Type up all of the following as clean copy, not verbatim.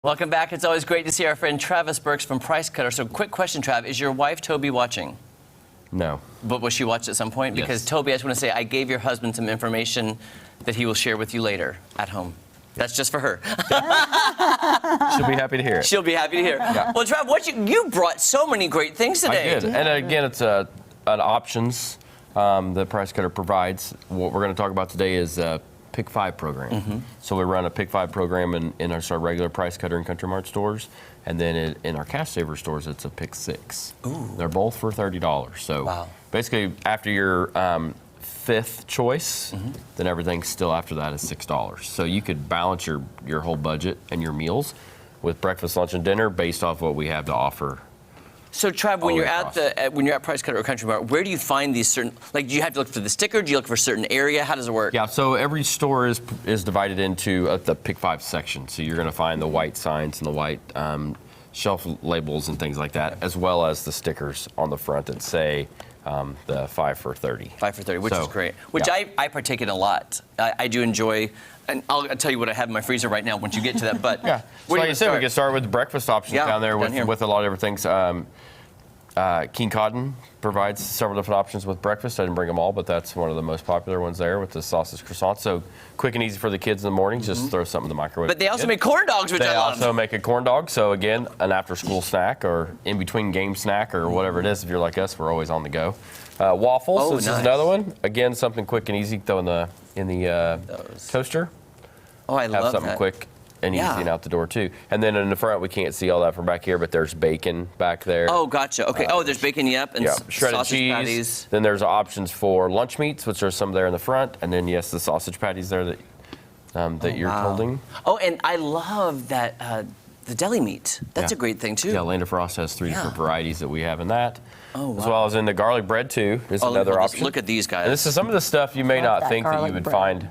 Welcome back. It's always great to see our friend Travis Burks from Price Cutter. So quick question, Trav. Is your wife, Toby, watching? No. But will she watch at some point? Yes. Because, Toby, I just want to say I gave your husband some information that he will share with you later at home. That's just for her. She'll be happy to hear it. She'll be happy to hear. Yeah. Well, Trav, you brought so many great things today. I did. And again, it's an options that Price Cutter provides. What we're going to talk about today is Pick 5 program. So we run a Pick 5 program in our regular Price Cutter and Country Mart stores, and then in our Cash Saver stores, it's a Pick 6. Ooh. They're both for $30. So basically, after your fifth choice, then everything still after that is $6. So you could balance your whole budget and your meals with breakfast, lunch, and dinner based off what we have to offer. So, Trav, when you're at Price Cutter or Country Mart, where do you find these certain? Like, do you have to look for the sticker? Do you look for a certain area? How does it work? Yeah. So every store is divided into the Pick 5 section. So you're going to find the white signs and the white shelf labels and things like that, as well as the stickers on the front that say the 5 for 30. 5 for 30, which is great. Which I partake in a lot. I do enjoy. And I'll tell you what I have in my freezer right now once you get to that. But yeah, so like you said, we can start with the breakfast options down there with a lot of different things. King Cotton provides several different options with breakfast. I didn't bring them all, but that's one of the most popular ones there with the sausage croissant. So quick and easy for the kids in the morning. Just throw something in the microwave. But they also make corn dogs, which I love. They also make a corn dog. So again, an after-school snack or in-between game snack or whatever it is. If you're like us, we're always on the go. Waffles. This is another one. Again, something quick and easy. Throw in the toaster. Oh, I love that. Have something quick and easy and out the door, too. And then in the front, we can't see all that from back here, but there's bacon back there. Oh, gotcha. Okay. There's bacon, and shredded sausage cheese. Patties. Then there's options for lunch meats, which are some there in the front. And then, yes, the sausage patties there that you're holding. Oh, and I love that the deli meat. That's a great thing, too. Yeah, Land of Frost has 3 different varieties that we have in that. Oh, wow. As well as in the garlic bread, too, is another option. Look at these guys. And this is some of the stuff you may not think that you would find.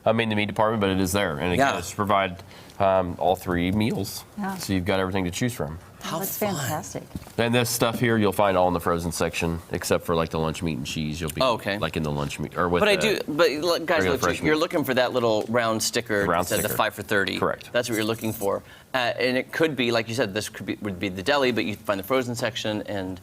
In the meat department, but it is there. And again, it's to provide all 3 meals. Yeah. So you've got everything to choose from. That's fantastic. And this stuff here, you'll find all in the frozen section, except for like the lunch meat and cheese. You'll be like in the lunch meat or with. But guys, you're looking for that little round sticker that says the 5 for 30. Correct. That's what you're looking for. And it could be, like you said, would be the deli, but you find the frozen section, and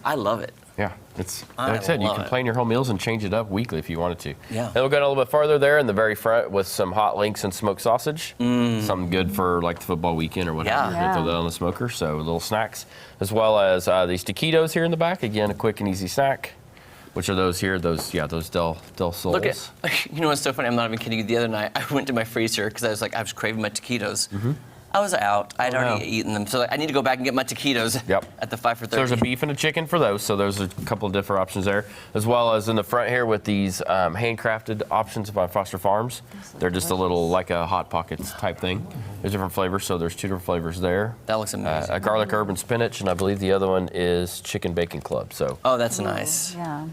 I love it. Yeah, it's like I said, you can plan your whole meals and change it up weekly if you wanted to. Yeah. And we'll go a little bit farther there in the very front with some hot links and smoked sausage. Something good for like the football weekend or whatever. Yeah. Throw that on the smoker, so little snacks. As well as these taquitos here in the back. Again, a quick and easy snack. Which are those here? Those Del Sols. Look at, you know what's so funny? I'm not even kidding you. The other night, I went to my freezer because I was craving my taquitos. I was out. I'd already eaten them. So I need to go back and get my taquitos at the 5 for 30. So there's a beef and a chicken for those. So there's a couple of different options there. As well as in the front here with these handcrafted options by Foster Farms. They're just a little like a Hot Pockets type thing. There's different flavors. So there's 2 different flavors there. That looks amazing. A garlic herb and spinach. And I believe the other one is chicken bacon club. So that's nice. Yeah.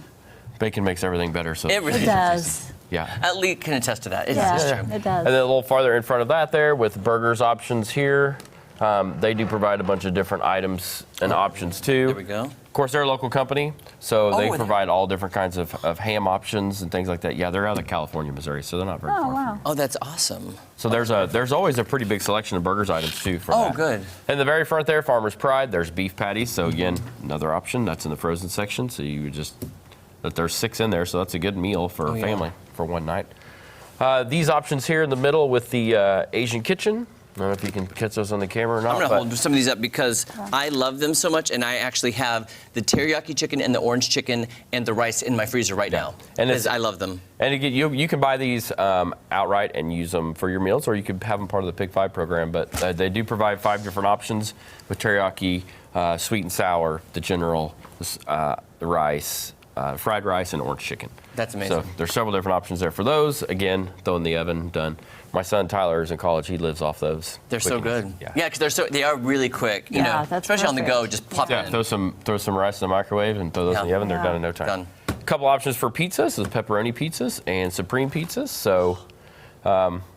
Bacon makes everything better. So it really does. Yeah. Lee can attest to that. It does. It does. And then a little farther in front of that there with burgers options here. They do provide a bunch of different items and options too. There we go. Of course, they're a local company, so they provide all different kinds of ham options and things like that. Yeah, they're out of California, Missouri, so they're not very far from you. Oh, that's awesome. So there's always a pretty big selection of burgers items too. Good. And the very front there, Farmer's Pride, there's beef patties. So again, another option. That's in the frozen section. So you would there's 6 in there, so that's a good meal for a family for one night. These options here in the middle with the Asian kitchen. I don't know if you can catch those on the camera or not. I'm going to hold some of these up because I love them so much, and I actually have the teriyaki chicken and the orange chicken and the rice in my freezer right now. And I love them. And again, you can buy these outright and use them for your meals, or you could have them part of the Pick 5 program. But they do provide 5 different options with teriyaki, sweet and sour, the general, the rice, fried rice, and orange chicken. That's amazing. So there's several different options there for those. Again, throw in the oven, done. My son Tyler is in college. He lives off those. They're so good. Yeah, because they are really quick. You know, especially on the go. Just plop it in. Throw some rice in the microwave and throw those in the oven. They're done in no time. Done. A couple options for pizzas is pepperoni pizzas and supreme pizzas. So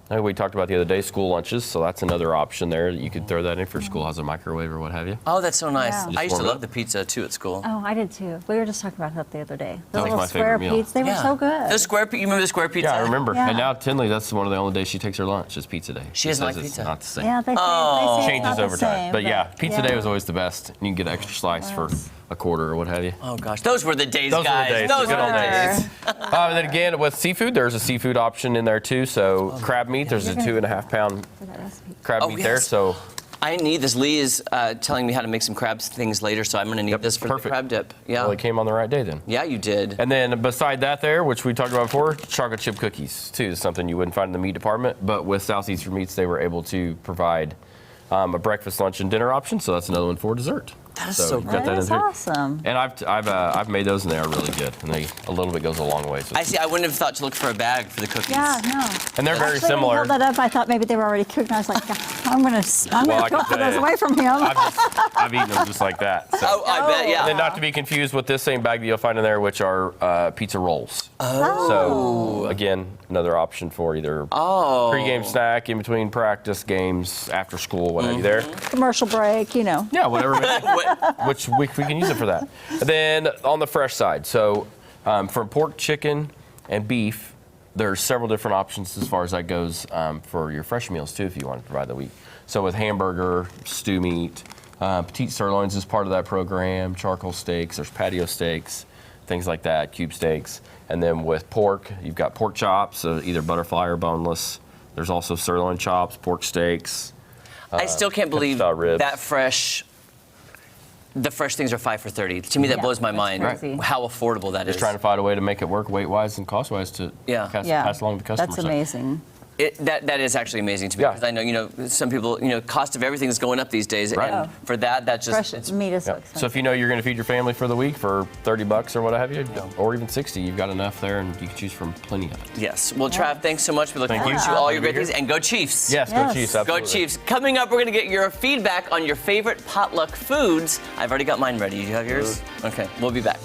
We talked about the other day, school lunches, so that's another option there. You could throw that in if your school has a microwave or what have you. Oh, that's so nice. Yeah. I used to warm it love the pizza too at school. Oh, I did too. We were just talking about that the other day. The That was little my square favorite meal. pizzas, they were so good. The square, you remember the square pizza? Yeah, I remember. Yeah. And now at Tinley, that's one of the only days she takes her lunch is pizza day. She doesn't says like it's pizza. not the same. Yeah, they say it's Changes not the over time. same, But yeah, pizza day was yeah. always the best. You can get an extra slice for a quarter or what have you. Oh gosh, those were the days, Those guys. were the days. Those the good were old the days. days. And then again, with seafood, there's a seafood option in there too. So crab meat, there's a 2.5 pound For that recipe. crab Oh, meat there. yes. So I need this. Lee is telling me how to make some crab things later, so I'm going to need this for perfect. the crab dip. Yeah. well, it came on the right day then. Yeah, you did. And then beside that there, which we talked about before, chocolate chip cookies too is something you wouldn't find in the meat department. But with Southeastern Meats, they were able to provide a breakfast, lunch, and dinner option. So that's another one for dessert. That is so you've got That is in there. awesome. And I've made those and they are really good. And a little bit goes a long way. So I see. I wouldn't have thought to look for a bag for the cookies. Yeah, no. and they're very Actually, when you similar. held that up, I thought maybe they were already cooked, and I was like, I'm Well, gonna I go can put tell those you. away from him. I've eaten them just like that. So. Oh, I bet. Yeah. And then not to be confused with this same bag that you'll find in there, which are pizza rolls. Oh. So again, another option for either pre-game snack, in between practice games, after school, what have you there. Commercial break, you know. Yeah, whatever. Which we can use it for that. And then on the fresh side, so for pork, chicken, and beef, there's several different options as far as that goes for your fresh meals too, if you want to provide the week. So with hamburger, stew meat, petite sirloins is part of that program, charcoal steaks, there's patio steaks, things like that, cube steaks. And then with pork, you've got pork chops, so either butterfly or boneless. There's also sirloin chops, pork steaks. I still can't believe style ribs. that fresh. The fresh things are 5 for $30. To me, that Yeah, blows my that's mind. crazy. How affordable that is. Just trying to find a way to make it work weight-wise and cost-wise to Yeah. pass along to the customer. That's amazing. That is actually amazing to me Yeah. because I know some people cost of everything is going up these days, Right. and for that just Fresh it's, meat is so Yep. expensive. So if you know you're going to feed your family for the week for $30 or what have you, or even 60, you've got enough there, and you can choose from plenty of it. yes. Well, Trav, thanks so much. We look Thank forward you. to all your Happy to great be things, and go Chiefs. Yes, go Yes. Chiefs. Go Absolutely. Chiefs. Coming up, we're going to get your feedback on your favorite potluck foods. I've already got mine ready. Do you have yours? Okay, we'll be back.